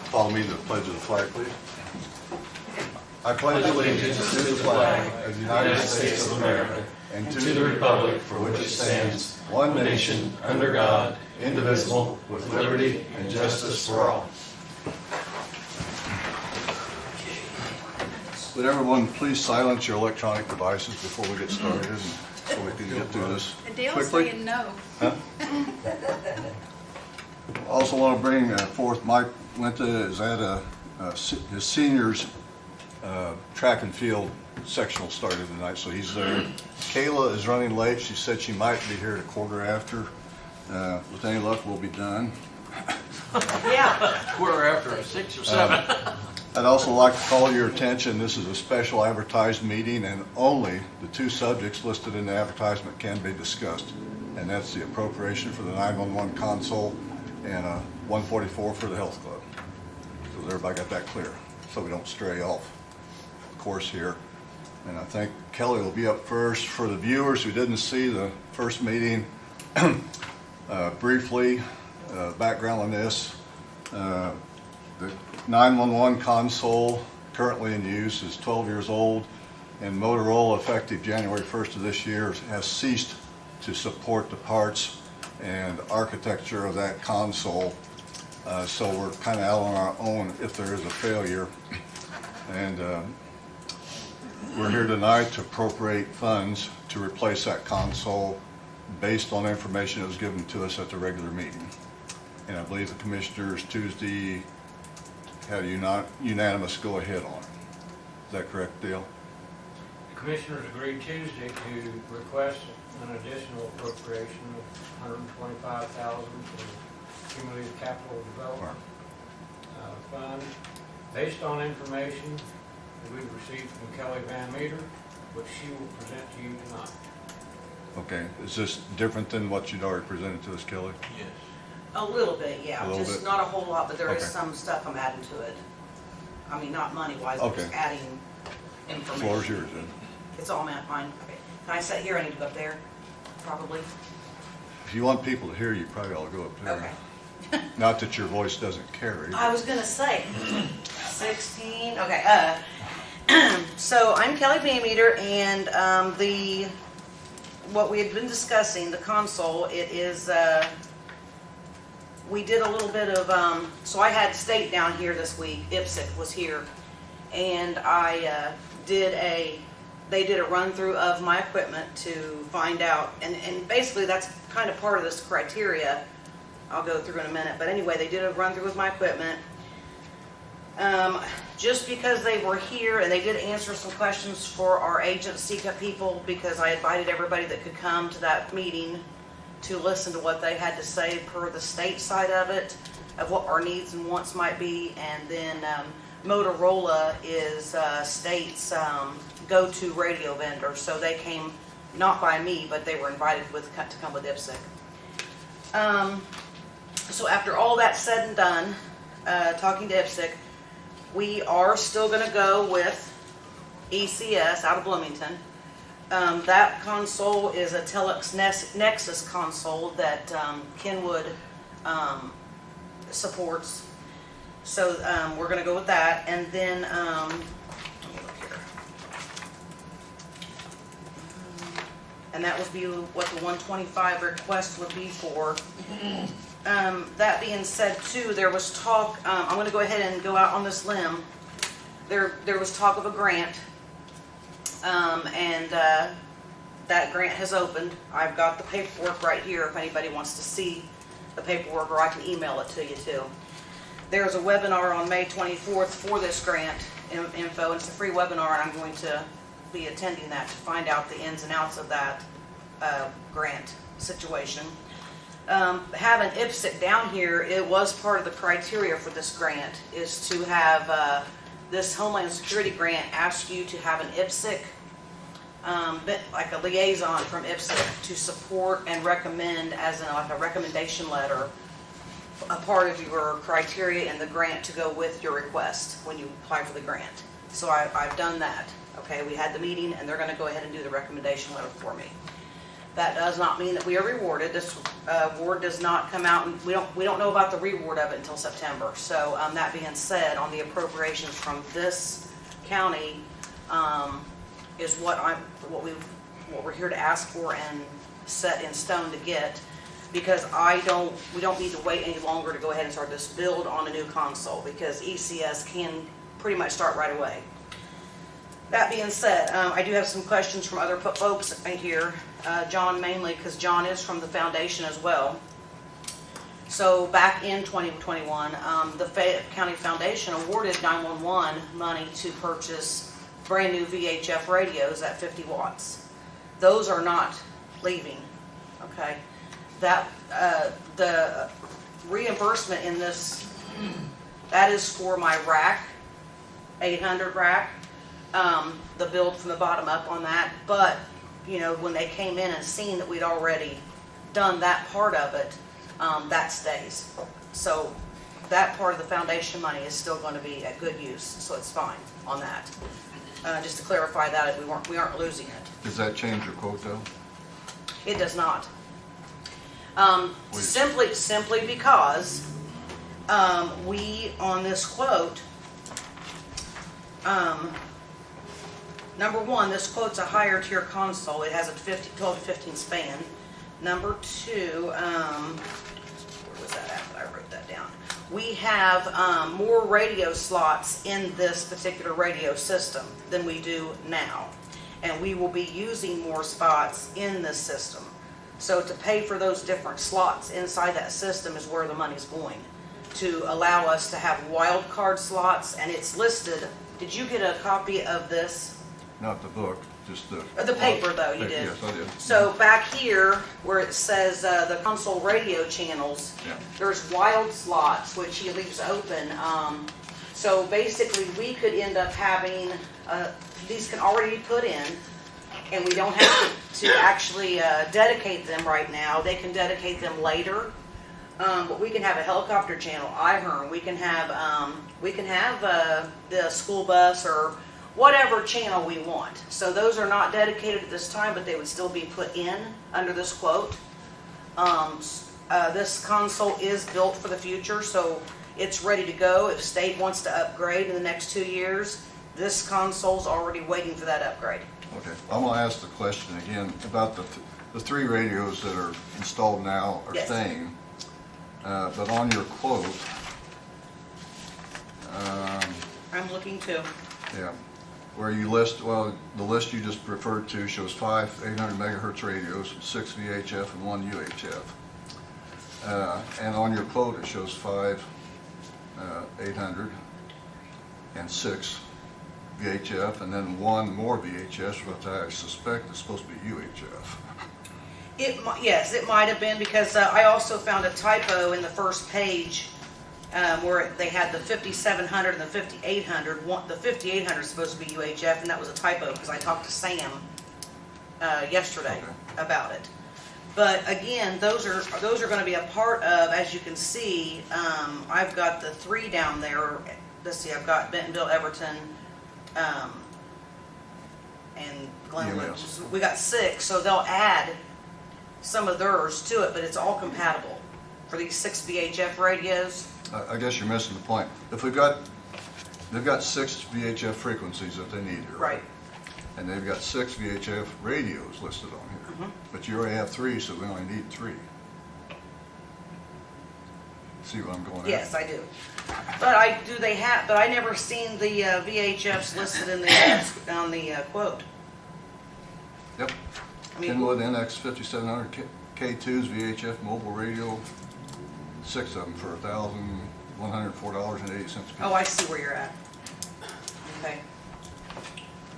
Follow me to the pledge of the flag, please. I pledge allegiance to the flag of the United States of America and to the republic for which it stands, one nation, under God, indivisible, with liberty and justice for all. Would everyone please silence your electronic devices before we get started, so we can get through this Dale's quickly? saying no. Huh? Also want to bring forth Mike Linta is at his seniors track and field sectional started tonight, so he's there. Kayla is running late. She said she might be here at 1:15. With any luck, we'll be done. Yeah. Quarter after 6 or 7. I'd also like to call your attention, this is a special advertised meeting and only the two subjects listed in the advertisement can be discussed. And that's the appropriation for the 911 console and 144 for the health club. So everybody got that clear, so we don't stray off course here. And I think Kelly will be up first. For the viewers who didn't see the first meeting, briefly, background on this. The 911 console currently in use is 12 years old, and Motorola, effective January 1st of this year, has ceased to support the parts and architecture of that console. So we're kind of out on our own if there is a failure. And we're here tonight to appropriate funds to replace that console based on information that was given to us at the regular meeting. And I believe the commissioners Tuesday had a unanimous go ahead on it. Is that correct, Dale? The commissioners agreed Tuesday to request an additional appropriation of $125,000 for the cumulative capital development fund based on information that we've received from Kelly Van Meter, which she will present to you tonight. Okay, is this different than what you'd already presented to us, Kelly? Yes. A little bit, yeah. A little Just bit? not a whole lot, but there is Okay. some stuff I'm adding to it. I mean, not money-wise, but just Okay. adding information. Floor's yours then. It's all mine. Okay. Can I sit here? I need to go up there, probably. If you want people to hear you, probably ought to go up there. Okay. Not that your voice doesn't carry. I was gonna say, 16, okay, so I'm Kelly Van Meter, and what we had been discussing, the console, it is, we did a little bit of, so I had state down here this week, IPSC was here, and they did a run-through of my equipment to find out, and basically that's kind of part of this criteria I'll go through in a minute, but anyway, they did a run-through with my equipment. Just because they were here, and they did answer some questions for our agency people, because I invited everybody that could come to that meeting to listen to what they had to say per the state side of it, of what our needs and wants might be. And then Motorola is state's go-to radio vendor, so they came not by me, but they were invited to come with IPSC. So after all that said and done, talking to IPSC, we are still going to go with ECS out of Bloomington. That console is a Telix Nexus console that Kenwood supports. So we're going to go with that. And then, let me look here. And that would be what the 125 request would be for. That being said, too, there was talk, I'm going to go ahead and go out on this limb. There was talk of a grant, and that grant has opened. I've got the paperwork right here if anybody wants to see the paperwork, or I can email it to you, too. There's a webinar on May 24th for this grant info. It's a free webinar, and I'm going to be attending that to find out the ins and outs of that grant situation. Having IPSC down here, it was part of the criteria for this grant, is to have this Homeland Security grant ask you to have an IPSC, like a liaison from IPSC to support and recommend as like a recommendation letter, a part of your criteria in the grant to go with your request when you apply for the grant. So I've done that. Okay, we had the meeting, and they're going to go ahead and do the recommendation letter for me. That does not mean that we are rewarded. This award does not come out, and we don't know about the reward of it until September. So that being said, on the appropriations from this county is what we're here to ask for and set in stone to get, because we don't need to wait any longer to go ahead and start this build on a new console, because ECS can pretty much start right away. That being said, I do have some questions from other folks here. John mainly, because John is from the foundation as well. So back in 2021, the Fayette County Foundation awarded 911 money to purchase brand new VHF radios at 50 watts. Those are not leaving, okay? That, the reimbursement in this, that is for my rack, 800 rack. The build from the bottom up on that, but you know, when they came in and seen that we'd already done that part of it, that stays. So that part of the foundation money is still going to be at good use, so it's fine on that. Just to clarify that, we aren't losing it. Does that change your quote though? It does not. Simply because we on this quote. Number one, this quote's a higher tier console. It has a 12 to 15 span. Number two, where was that at? I wrote that down. We have more radio slots in this particular radio system than we do now. And we will be using more spots in this system. So to pay for those different slots inside that system is where the money's going. To allow us to have wild card slots, and it's listed. Did you get a copy of this? Not the book, just the... The paper, though, you did. Yes, I did. So back here, where it says the console radio channels, Yeah. there's wild slots, which he leaves open. So basically, we could end up having, these can already be put in, and we don't have to actually dedicate them right now. They can dedicate them later. But we can have a helicopter channel, iHerm. We can have the school bus or whatever channel we want. So those are not dedicated at this time, but they would still be put in under this quote. This console is built for the future, so it's ready to go. If state wants to upgrade in the next 2 years, this console's already waiting for that upgrade. Okay, I'm gonna ask the question again about the three radios that are installed now are Yes. staying. But on your quote, I'm looking too. yeah, where you list, well, the list you just referred to shows 5 800 megahertz radios, 6 VHF and 1 UHF. And on your quote, it shows 5 800 and 6 VHF, and then 1 more VHF, which I suspect is supposed to be UHF. Yes, it might have been, because I also found a typo in the first page where they had the 5700 and the 5800. The 5800 is supposed to be UHF, and that was a typo because I talked to Sam yesterday about it. But again, those are going to be a part of, as you can see, I've got the 3 down there. Let's see, I've got Bentonville, Everton, and Glenwood. EMS. We got 6, so they'll add some of theirs to it, but it's all compatible for these 6 VHF radios. I guess you're missing the point. If they've got 6 VHF frequencies that they need here. Right. And they've got 6 VHF radios listed on here. But you already have 3, so we only need 3. See what I'm going at? Yes, I do. But I never seen the VHFs listed in the on the quote. Yep. I mean, Kenwood NX 5700 K2's VHF mobile radio, 6 of them for $1,104.80 a piece. oh, I see where you're at. Okay.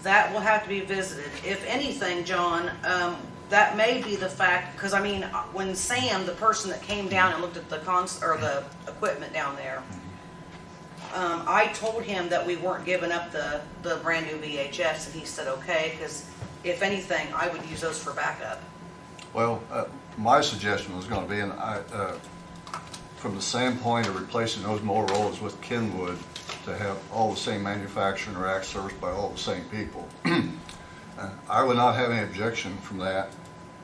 That will have to be visited. If anything, John, that may be the fact, because I mean, when Sam, the person that came down and looked at the the equipment down there, I told him that we weren't giving up the brand new VHFs, and he said okay, because if anything, I would use those for backup. Well, my suggestion was going to be, and from the standpoint of replacing those Motorola's with Kenwood to have all the same manufacturing racks serviced by all the same people, I would not have any objection from that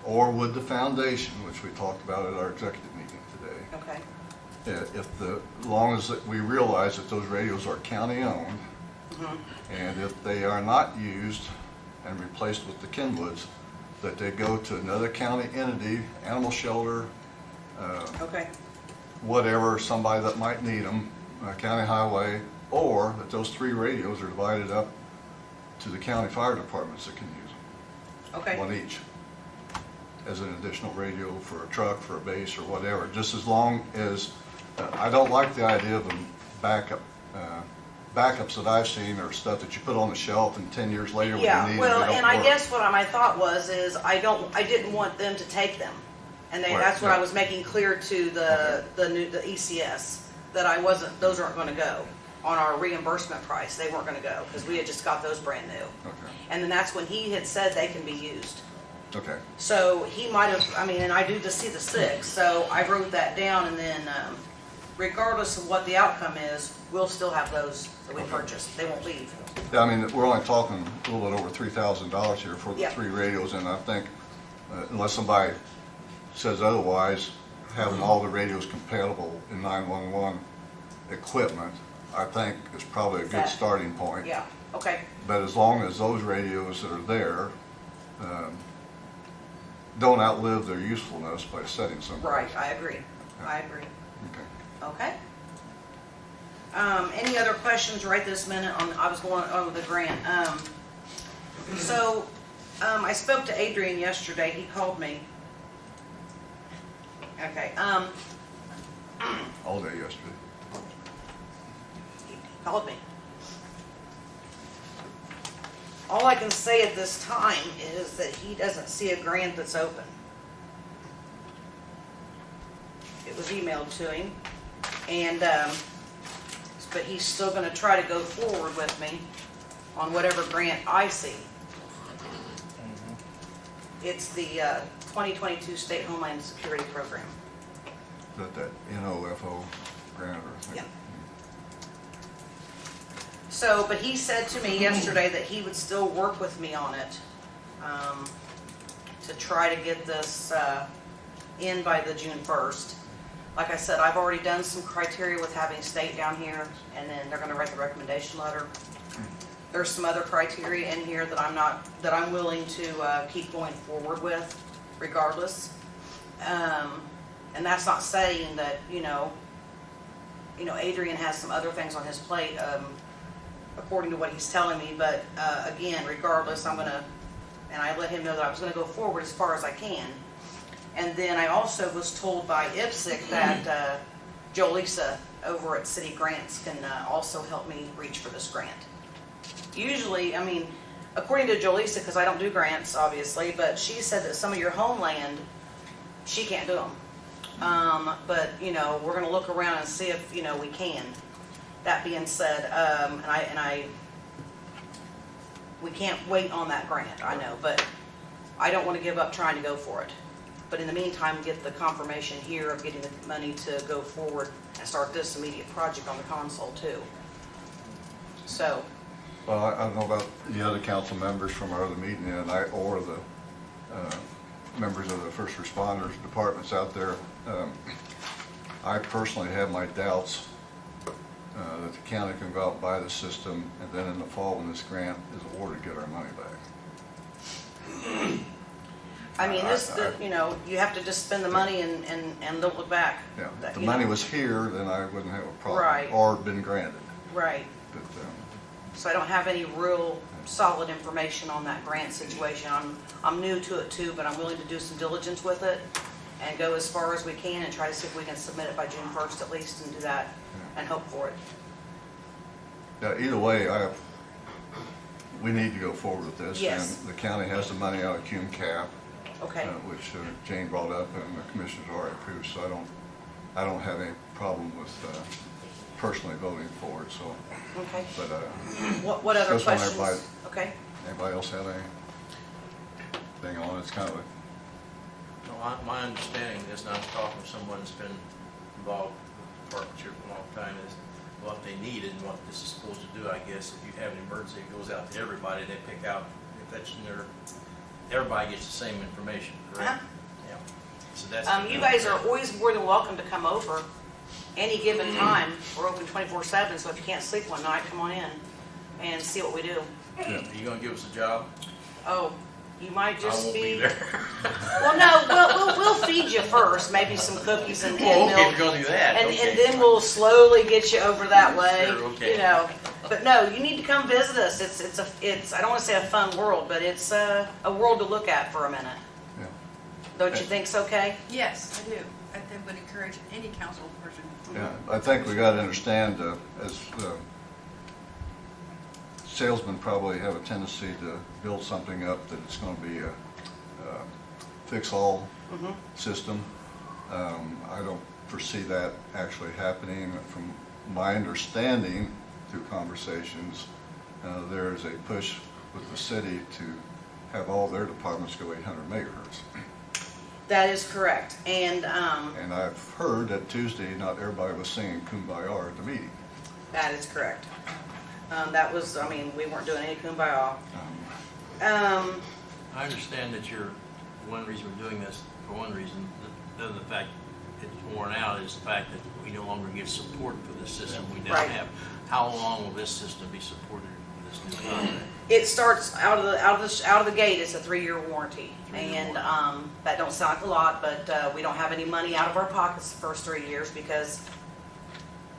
or would the foundation, which we talked about at our executive meeting today, Okay, as long as we realize that those radios are county-owned, and if they are not used and replaced with the Kenwoods, that they go to another county entity, animal shelter, okay, whatever, somebody that might need them, county highway, or that those 3 radios are divided up to the county fire departments that can use them, okay. one each, as an additional radio for a truck, for a base, or whatever, just as long as, I don't like the idea of them backups that I've seen are stuff that you put on the shelf and 10 years later when you Yeah, need well, them, they and don't I work. guess what my thought was is I didn't want them to take them. And Right, that's what I yeah. was making clear to the ECS, that those aren't gonna go on our reimbursement price. They weren't gonna go, because we had just got those brand new. Okay, And then that's when he had said they can be used. okay, So he might have, I mean, and I do just see the 6, so I wrote that down, and then regardless of what the outcome is, we'll still have those that we Okay. purchased. They won't leave. yeah, I mean, we're only talking a little bit over $3,000 here for the Yeah. 3 radios, and I think, unless somebody says otherwise, having all the radios compatible in 911 equipment, I think is probably a good That- starting point. Yeah, okay, But as long as those radios that are there don't outlive their usefulness by setting somewhere. right, I agree. I agree. Okay. Okay. Any other questions right this minute on, I was going over the grant. I spoke to Adrian yesterday, he called me. Okay, All day yesterday. he called me. All I can say at this time is that he doesn't see a grant that's open. It was emailed to him, and, but he's still gonna try to go forward with me on whatever grant I see. It's the 2022 State Homeland Security Program. That NOFO grant or thing. Yeah. So, but he said to me yesterday that he would still work with me on it, to try to get this in by the June 1st. Like I said, I've already done some criteria with having state down here, and then they're gonna write the recommendation letter. There's some other criteria in here that I'm willing to keep going forward with regardless. And that's not saying that, Adrian has some other things on his plate, according to what he's telling me, but again, regardless, and I let him know that I was gonna go forward as far as I can. And then I also was told by IPSC that Jolisa over at City Grants can also help me reach for this grant. Usually, I mean, according to Jolisa, because I don't do grants, obviously, but she said that some of your homeland, she can't do them. But, we're gonna look around and see if, we can. That being said, we can't wait on that grant, I know, but I don't want to give up trying to go for it. But in the meantime, get the confirmation here of getting the money to go forward and start this immediate project on the console too. So, Well, I don't know about the other council members from our other meeting tonight, or the members of the first responders departments out there. I personally have my doubts that the county can go out and buy the system, and then in the fall, when this grant is awarded, get our money back. I mean, you have to just spend the money and don't look back. Yeah, That, if the you money know. was here, then I wouldn't have a problem. Right. Or been granted. Right. But, So I don't have any real solid information on that grant situation. I'm new to it too, but I'm willing to do some diligence with it and go as far as we can and try to see if we can submit it by June 1st at least and do that and hope for it. yeah, either way, we need to go forward with this. Yes. And the county has the money out of cum cap. Okay, Which Jane brought up and the commissioners already approved, so I don't have any problem with personally voting for it, so, okay. but What other Just want questions? everybody- Okay, anybody else have anything on it? It's kind of a, No, my understanding is, and I was talking to someone that's been involved with the partnership for a long time, is what they need and what this is supposed to do, I guess. If you have an emergency, it goes out to everybody, they pick out, if that's in their everybody gets the same information, Uh-huh. correct? Yeah. So that's. You guys are always more than welcome to come over any given time. We're open 24/7, so if you can't sleep one night, come on in and see what we do. Are you gonna give us a job? Oh, you might I just won't be there. Well, no, we'll feed you first, maybe some cookies and Well, okay, if milk. you're gonna do that, And okay. then we'll slowly get you over that way, Sure, okay. you know. But no, you need to come visit us. It's I don't want to say a fun world, but it's a world to look at for a minute. Yeah. Don't you think so, Kay? Yes, I do. I think would encourage any council person. Yeah, I think we gotta understand, as salesmen probably have a tendency to build something up that it's gonna be a fix-all system. I don't foresee that actually happening. From my understanding, through conversations, there is a push with the city to have all their departments go 800 megahertz. That is correct. And And I've heard that Tuesday, not everybody was singing Kumbaya at the meeting. that is correct. That was, I mean, we weren't doing any kumbaya. I understand that one reason we're doing this, for one reason, other than the fact it's worn out, is the fact that we no longer get support for the system we now Right. have. How long will this system be supported with this new contract? It starts out of the gate. It's a 3-year warranty, and that don't sound like a lot, but we don't have any money out of our pockets the first 3 years because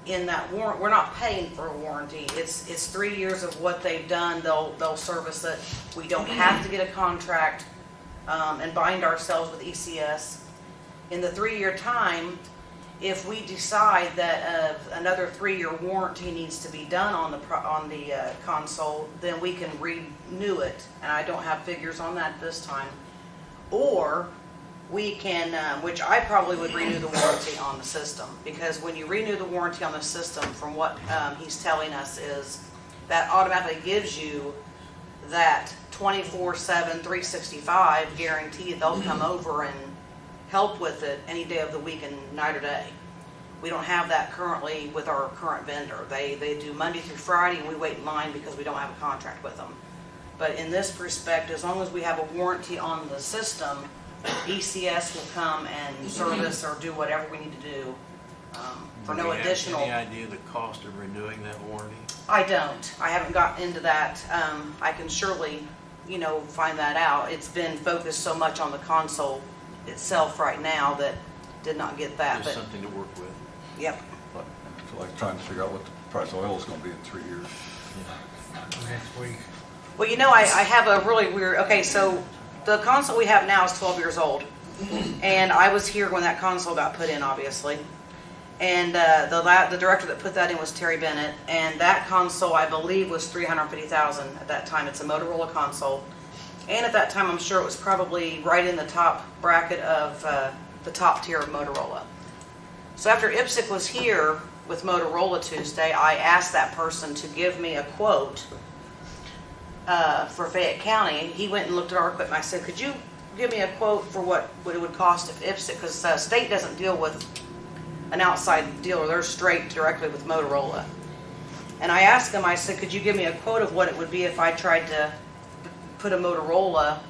in that warrant we're not paying for a warranty. It's 3 years of what they've done. They'll service it. We don't have to get a contract and bind ourselves with ECS. In the 3-year time, if we decide that another 3-year warranty needs to be done on the console, then we can renew it, and I don't have figures on that this time. Or we can, which I probably would renew the warranty on the system, because when you renew the warranty on the system, from what he's telling us, is that automatically gives you that 24/7, 365 guarantee that they'll come over and help with it any day of the week and night or day. We don't have that currently with our current vendor. They do Monday through Friday, and we wait in line because we don't have a contract with them. But in this respect, as long as we have a warranty on the system, ECS will come and service or do whatever we need to do for Do no we have additional. Any idea the cost of renewing that warranty? I don't. I haven't gotten into that. I can surely, find that out. It's been focused so much on the console itself right now that did not get that. There's But something to work with. yep. But I feel like trying to figure out what the price of oil is gonna be in 3 years. Next week. Well, I have a really weird. Okay, so the console we have now is 12 years old, and I was here when that console got put in, obviously. And the director that put that in was Terry Bennett, and that console I believe was $350,000 at that time. It's a Motorola console, and at that time I'm sure it was probably right in the top bracket of the top tier of Motorola. So after IPSC was here with Motorola Tuesday, I asked that person to give me a quote for Fayette County. He went and looked at our equipment. I said, could you give me a quote for what it would cost if IPSC, because state doesn't deal with an outside dealer, they're straight directly with Motorola. And I asked him, I said, could you give me a quote of what it would be if I tried to put a Motorola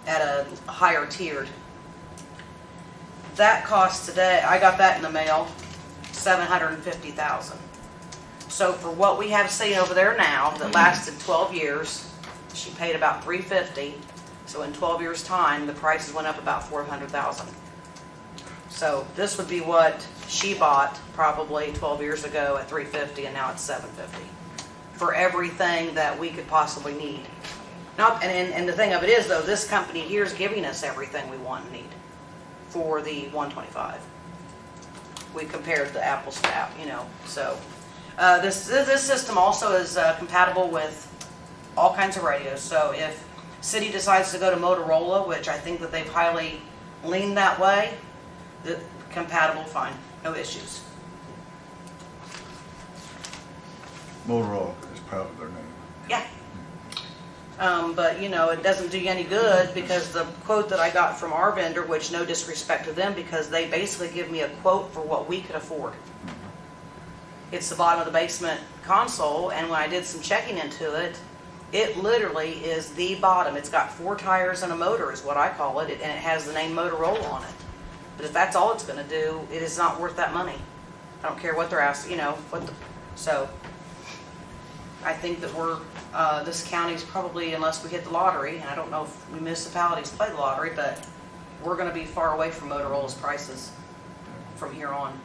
at a higher tiered? That cost today, I got that in the mail, $750,000. So for what we have sitting over there now, that lasted 12 years, she paid about $350,000. So in 12 years' time, the prices went up about $400,000. So this would be what she bought probably 12 years ago at $350,000, and now it's $750,000 for everything that we could possibly need. Now, and the thing of it is, though, this company here is giving us everything we want and need for the 125. We compared the apples to apples, So this system also is compatible with all kinds of radios. So if City decides to go to Motorola, which I think that they've highly leaned that way, compatible, fine, no issues. Motorola is proud of their name. Yeah. But it doesn't do you any good, because the quote that I got from our vendor, which no disrespect to them, because they basically give me a quote for what we could afford. It's the bottom of the basement console, and when I did some checking into it, It literally is the bottom. It's got 4 tires and a motor is what I call it, and it has the name Motorola on it. But if that's all it's gonna do, it is not worth that money. I don't care what they're asking, so I think that this county's probably, unless we hit the lottery, and I don't know if municipalities play the lottery, but we're gonna be far away from Motorola's prices from here on.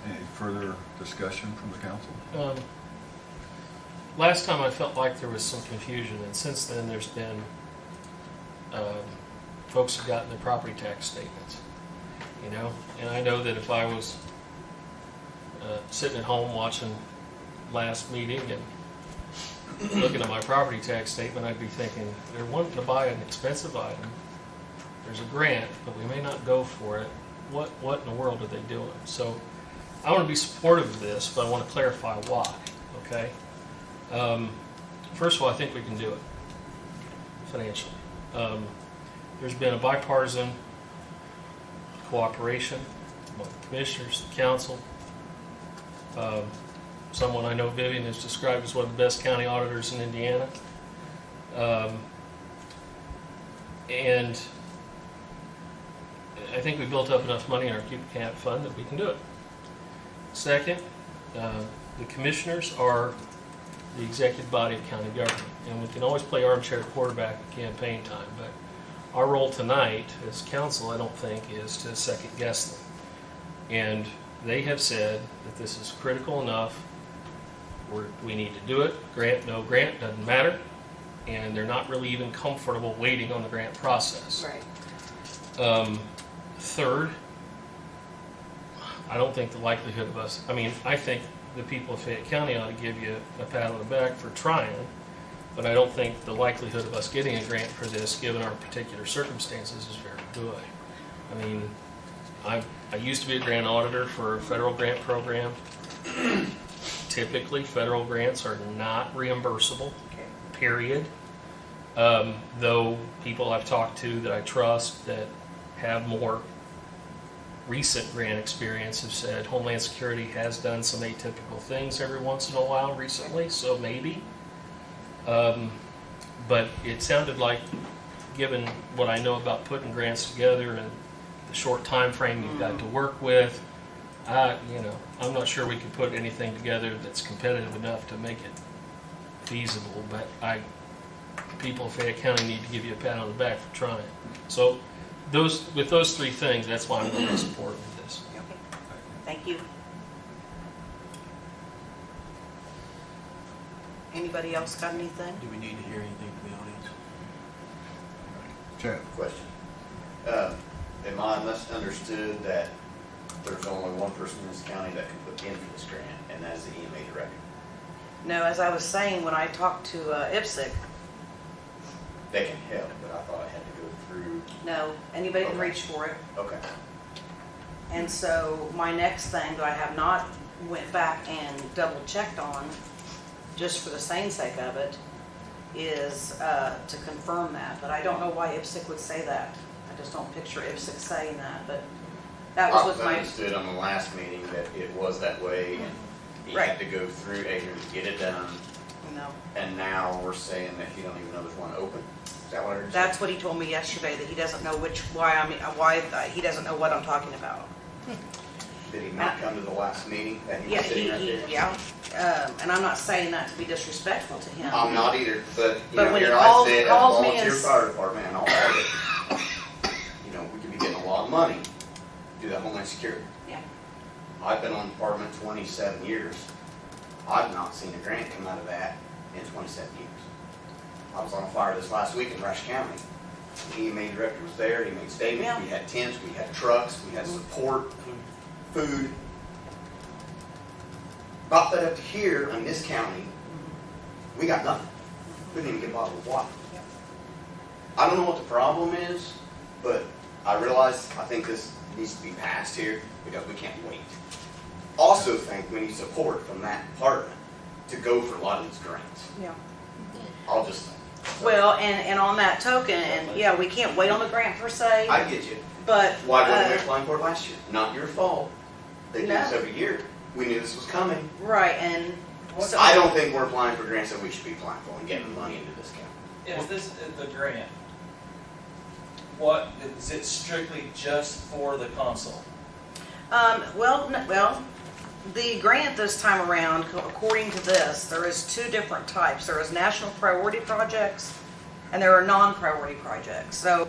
Any further discussion from the council? Last time I felt like there was some confusion, and since then there's been, folks have gotten their property tax statements, and I know that if I was sitting at home watching last meeting and looking at my property tax statement, I'd be thinking, they're wanting to buy an expensive item, there's a grant, but we may not go for it. What in the world are they doing? So I want to be supportive of this, but I want to clarify why, okay? First of all, I think we can do it financially. There's been a bipartisan cooperation among the commissioners, the council. Someone I know, Vivian, has described as one of the best county auditors in Indiana. And I think we built up enough money in our Cupid Camp fund that we can do it. Second, the commissioners are the executive body of county government, and we can always play armchair quarterback at campaign time, but our role tonight as council, I don't think, is to second guess them. And they have said that this is critical enough, we need to do it, grant, no grant, doesn't matter, and they're not really even comfortable waiting on the grant process. Right. Third, I don't think the likelihood of us, I think the people of Fayette County ought to give you a pat on the back for trying, but I don't think the likelihood of us getting a grant for this, given our particular circumstances, is very good. I used to be a grant auditor for a federal grant program. Typically, federal grants are not reimbursable, period. Though people I've talked to that I trust that have more recent grant experience have said Homeland Security has done some atypical things every once in a while recently, so maybe. But it sounded like, given what I know about putting grants together and the short time frame you've got to work with, I'm not sure we could put anything together that's competitive enough to make it feasible, but people of Fayette County need to give you a pat on the back for trying. So with those 3 things, that's why I'm going to support this. Okay. Thank you. Anybody else got anything? Do we need to hear anything from the audience? Chad? Question. Am I misunderstood that there's only one person in this county that can put in for this grant, and that is the EMA director? No, as I was saying, when I talked to IPSC, They can help, but I thought I had to go through. no, anybody can Okay. reach for it. Okay. And so my next thing that I have not went back and double checked on, just for the same sake of it, is to confirm that. But I don't know why IPSC would say that. I just don't picture IPSC saying that, but that was I with my, understood on the last meeting that it was that way, and he Right. had to go through Adrian to get it done, and now we're saying that you don't even know there's one open? Is that what I heard? that's what he told me yesterday, that he doesn't know why he doesn't know what I'm talking about. Did he not come to the last meeting that he Yeah, was sitting right there? yeah. And I'm not saying that to be disrespectful to him. I'm not either, but, you But know, when he here calls- I said, as a calls me volunteer and- fire department, and all that, you know, we could be getting a lot of money to do that Homeland Security. Yeah. I've been on department 27 years. I've not seen a grant come out of that in 27 years. I was on fire this last week in Rush County. The EMA director was there, he made statements, Yeah. we had tents, we had trucks, we had support, food. About that up to here in this county, we got nothing. We didn't even get a bottle of water. Yep. I don't know what the problem is, but I realize I think this needs to be passed here because we can't wait. Also think we need support from that department to go for a lot of these grants. Yeah. I'll just say. Well, and on that token, and yeah, we can't wait on the grant per se, I get you. but, Why wasn't we applying for it last year? Not your fault. They do this No. every year. We knew this was coming. Right, and so. I don't think we're applying for grants that we should be applying for and getting money into this county. Is this the grant? What, is it strictly just for the console? Well, the grant this time around, according to this, there is two different types. There is national priority projects and there are non-priority projects. So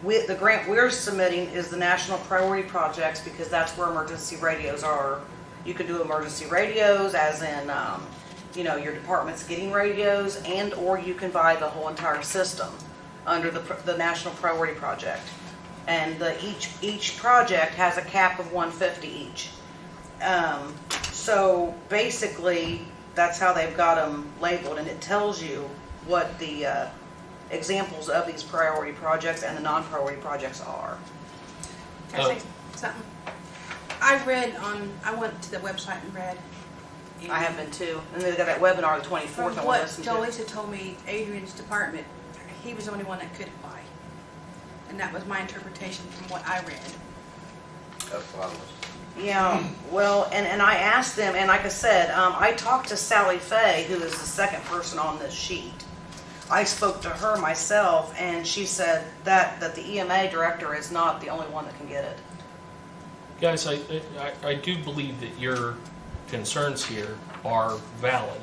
the grant we're submitting is the national priority projects because that's where emergency radios are. You can do emergency radios as in, your department's getting radios, and or you can buy the whole entire system under the national priority project. And each project has a cap of 150 each. So basically, that's how they've got them labeled, and it tells you what the examples of these priority projects and the non-priority projects are. Can I say something? I went to the website and read. I have been too. And they got that webinar the 24th From I want to what listen to. Jolisa told me, Adrian's department, he was the only one that could apply. And that was my interpretation from what I read. That's what I was. Yeah, well, and I asked them, and like I said, I talked to Sally Faye, who is the second person on this sheet. I spoke to her myself, and she said that the EMA director is not the only one that can get it. Guys, I do believe that your concerns here are valid.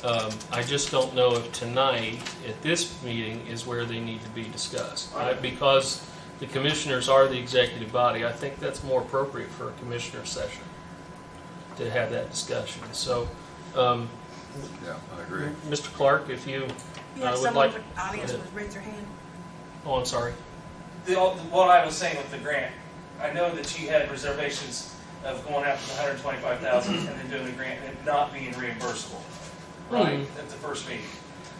I just don't know if tonight, at this meeting, is where they need to be discussed. Because the commissioners are the executive body, I think that's more appropriate for a commissioner session to have that discussion. So, Yeah, I agree. Mr. Clark, if you Yeah, would someone like... from the audience would raise their hand. Oh, I'm sorry. What I was saying with the grant, I know that you had reservations of going after the 125,000 and then doing the grant and it not being reimbursable, right, at the first meeting.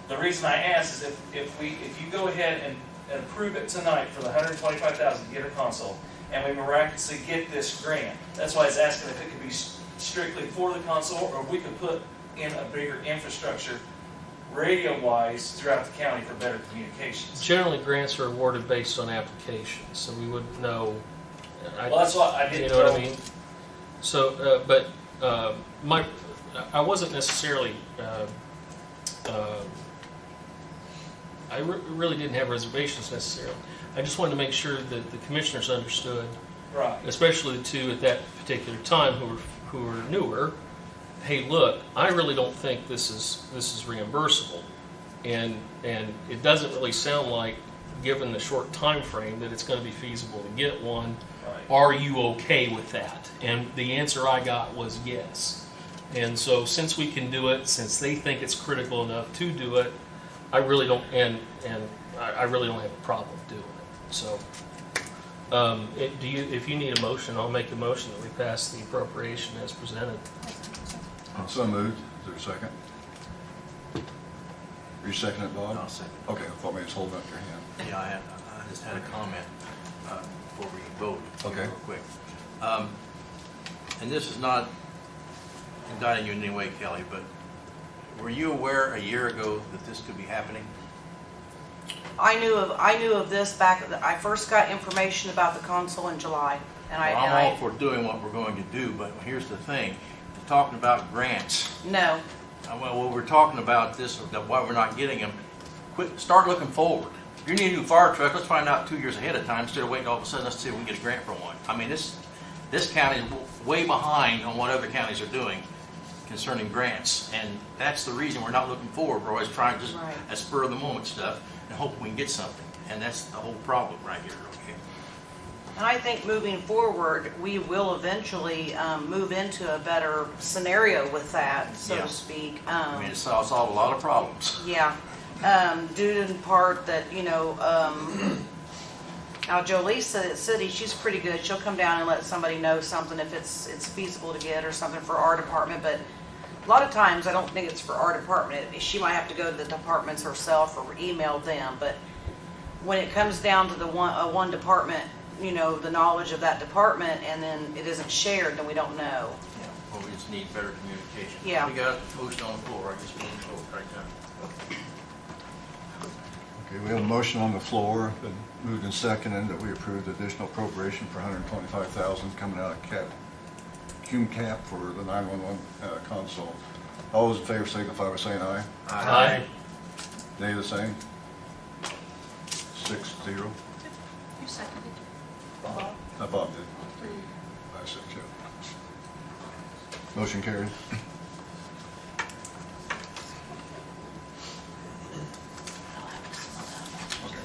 The reason I asked is if you go ahead and approve it tonight for the 125,000 to get a console, and we miraculously get this grant, that's why I was asking if it could be strictly for the console, or we could put in a bigger infrastructure radio-wise throughout the county for better communications. Generally, grants are awarded based on applications, so we wouldn't know. Well, that's what I didn't You know know. what I mean? So, I wasn't necessarily, I really didn't have reservations necessarily. I just wanted to make sure that the commissioners understood, Right. especially the two at that particular time who were newer. Hey, look, I really don't think this is reimbursable, and it doesn't really sound like, given the short time frame, that it's going to be feasible to get one. Right. Are you okay with that? And the answer I got was yes. And so since we can do it, since they think it's critical enough to do it, I really don't, and I really don't have a problem doing it. So, if you need a motion, I'll make a motion that we pass the appropriation as presented. So moved. Is there a second? Are you seconding it, Bob? I'll second. Okay, I thought maybe you was holding up your hand. Yeah, I just had a comment before we vote. Okay. Real quick. And this is not indicting you in any way, Kelly, but were you aware a year ago that this could be happening? I knew of this back, I first got information about the console in July, and Well, I'm all for doing what we're going to do, but here's the thing. We're talking about grants. no. Well, we're talking about this, why we're not getting them. Start looking forward. If you need a new fire truck, let's find out 2 years ahead of time instead of waiting all of a sudden, let's see if we can get a grant for one. I mean, this county is way behind on what other counties are doing concerning grants, and that's the reason we're not looking forward. We're always trying to just Right. spur of the moment stuff and hope we can get something, and that's the whole problem right here, okay? And I think moving forward, we will eventually move into a better scenario with that, so Yeah. to speak. I mean, it solves a lot of problems. Yeah, due to in part that, now Jolisa at City, she's pretty good. She'll come down and let somebody know something if it's feasible to get or something for our department, but a lot of times I don't think it's for our department. She might have to go to the departments herself or email them, but when it comes down to the one department, the knowledge of that department, and then it isn't shared, then we don't know. Yeah, well, we just need better communication. Yeah. We got a motion on the floor, I just want to vote right now. Okay, we have a motion on the floor, been moved and seconded that we approve the additional appropriation for $125,000 coming out of CUMCAP for the 911 console. All those in favor signify by saying aye. Aye. Nay, the same. 6-0. You seconded. Bob did. I said, yeah. Motion carried. Okay.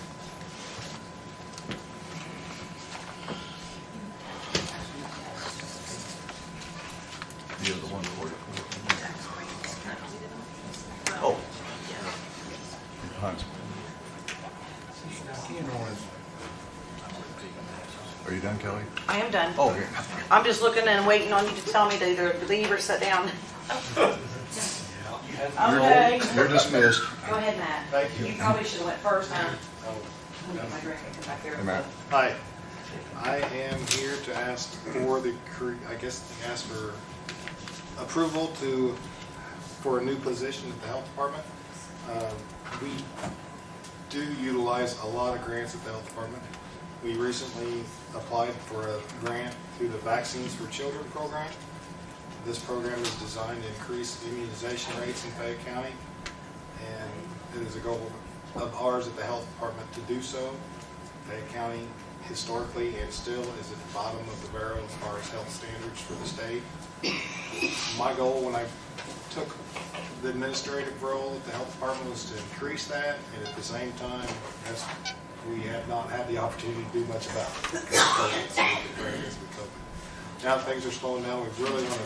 You have the 144. Oh. Hans. Are you done, Kelly? I am done. Oh, okay. I'm just looking and waiting on you to tell me to either leave or sit down. Okay. You're dismissed. Go ahead, Matt. Thank you. You probably should have went first, huh? Let me get my drink and come back here. Hey, Matt. Hi, I am here to ask for ask for approval for a new position at the health department. We do utilize a lot of grants at the health department. We recently applied for a grant through the Vaccines for Children program. This program is designed to increase immunization rates in Fayette County, and it is a goal of ours at the health department to do so. Fayette County historically and still is at the bottom of the barrel as far as health standards for the state. My goal when I took the administrative role at the health department was to increase that, and at the same time, we have not had the opportunity to do much about it. Now that things are slowing down, we really want to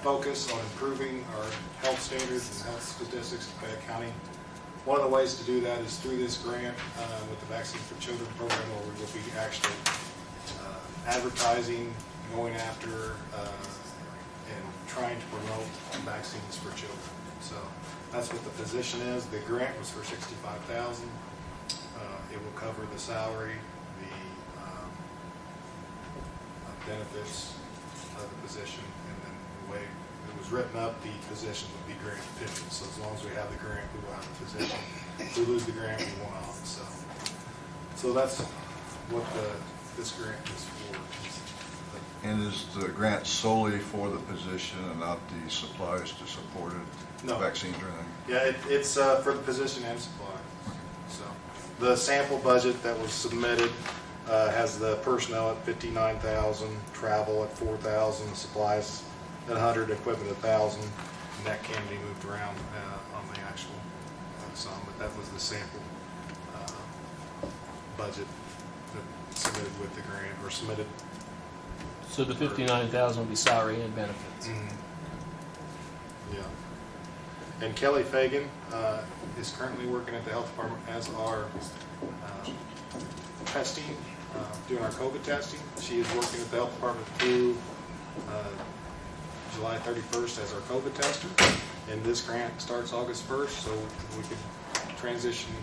focus on improving our health standards and health statistics in Fayette County. One of the ways to do that is through this grant with the Vaccines for Children program, where we will be actually advertising, going after, and trying to promote vaccines for children. So that's what the position is. The grant was for $65,000. It will cover the salary, the benefits of the position, and then the way it was written up, the position would be grant dependent. So as long as we have the grant, we will have the position. If we lose the grant, we won't off. So that's what this grant is for. And is the grant solely for the position and not the supplies to support it? No. Vaccines or anything? Yeah, it's for the position and supply. So the sample budget that was submitted has the personnel at $59,000, travel at $4,000, supplies at $100, equipment at $1,000, and that can be moved around on the actual sum. But that was the sample budget that submitted with the grant or submitted. So the 59,000 will be salary and benefits. Yeah. And Kelly Fagan is currently working at the health department as our testing, doing our COVID testing. She is working at the health department through July 31st as our COVID tester. And this grant starts August 1st, so we can transition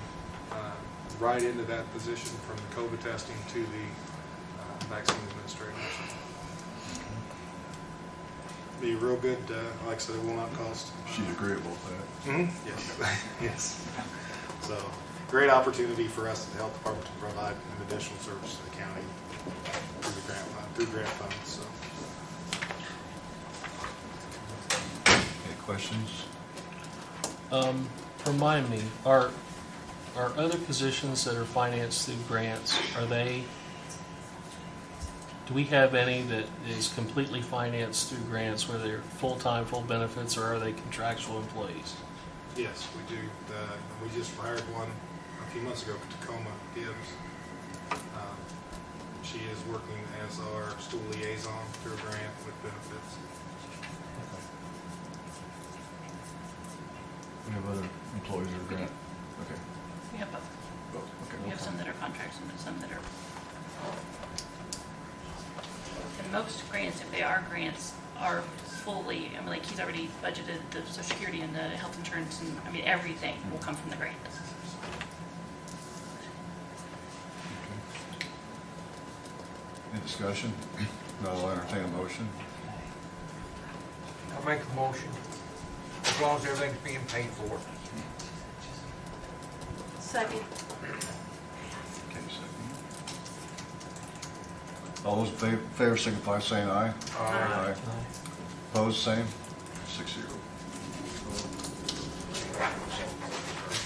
right into that position from the COVID testing to the vaccine administration. Be real good, like I said, it will not cost. She's agreeable with that. Yes. Yes. So, great opportunity for us at the health department to provide an additional service to the county through grant funds. So, Any questions? Remind me, are other positions that are financed through grants, do we have any that is completely financed through grants where they're full-time, full benefits, or are they contractual employees? yes, we do. We just hired one a few months ago, Tacoma Gibbs. She is working as our school liaison through a grant with benefits. We have other employees that are grant? Okay. We have both. Both, okay. We have some that are contracts and some that are. And most grants, if they are grants, are fully, I mean, like he's already budgeted the Social Security and the health insurance and, I mean, everything will come from the grant. Any discussion? No, I'll entertain a motion. I'll make a motion, as long as everything's being paid for. Second. Okay, second. All those in favor signify by saying aye. Aye. Opposed, same, 6-0. Thank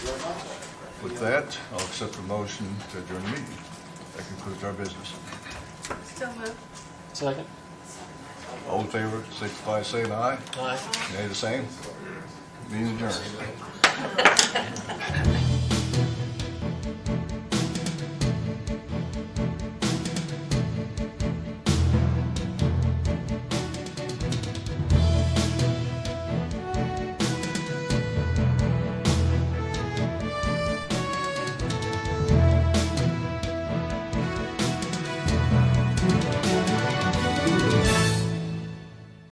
you very much. With that, I'll accept the motion to adjourn the meeting. That concludes our business. Still move. Second? All in favor, signify by saying aye. Aye. Nay, the same. Meeting adjourned.